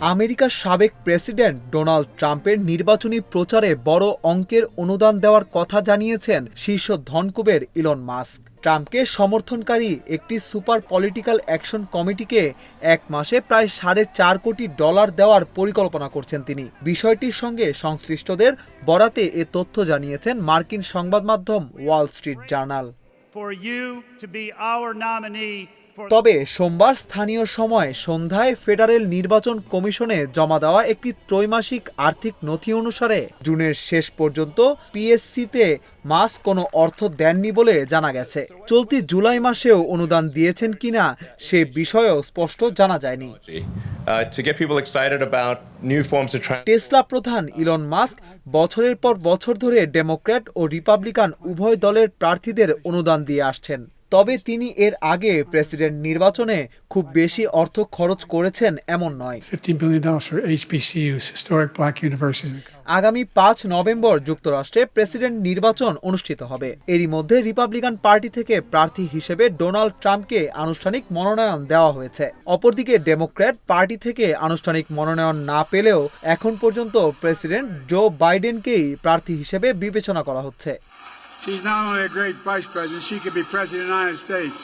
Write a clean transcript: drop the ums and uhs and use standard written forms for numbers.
আমেরিকার সাবেক president Donald ট্রাম্পের নির্বাচনী প্রচারে বড় অঙ্কের অনুদান দেওয়ার কথা জানিয়েছেন শীর্ষ ধনকুবের ইলন মাস্ক। ট্রাম্পকে সমর্থনকারী একটি সুপার পলিটিক্যাল অ্যাকশন কমিটিকে এক মাসে প্রায় $4.5 কোটি দেওয়ার পরিকল্পনা করছেন তিনি। বিষয়টির সঙ্গে সংশ্লিষ্টদের বরাতে এ তথ্য জানিয়েছেন মার্কিন সংবাদ মাধ্যম ওয়াল স্ট্রিট জার্নাল। তবে সোমবার স্থানীয় সময় সন্ধ্যায় ফেডারেল নির্বাচন কমিশনে জমা দেওয়া একটি ত্রৈমাসিক আর্থিক নথি অনুসারে জুনের শেষ পর্যন্ত পিএসসিতে মাস্ক কোনো অর্থ দেননি বলে জানা গেছে। চলতি জুলাই মাসেও অনুদান দিয়েছেন কিনা সে বিষয়েও স্পষ্ট জানা যায়নি। টেসলা প্রধান ইলন মাস্ক বছরের পর বছর ধরে ডেমোক্র্যাট ও রিপাবলিকান উভয় দলের প্রার্থীদের অনুদান দিয়ে আসছেন। তবে তিনি এর আগে প্রেসিডেন্ট নির্বাচনে খুব বেশি অর্থ খরচ করেছেন এমন নয়। আগামী 5 নভেম্বর যুক্তরাষ্ট্রে প্রেসিডেন্ট নির্বাচন অনুষ্ঠিত হবে। এরই মধ্যে রিপাবলিকান পার্টি থেকে প্রার্থী হিসেবে ডোনাল্ড ট্রাম্পকে আনুষ্ঠানিক মনোনয়ন দেওয়া হয়েছে। অপরদিকে ডেমোক্র্যাট পার্টি থেকে আনুষ্ঠানিক মনোনয়ন না পেলেও এখন পর্যন্ত প্রেসিডেন্ট জো বাইডেনকেই প্রার্থী হিসেবে বিবেচনা করা হচ্ছে। She's not only a great vice president, she could be president of the United States.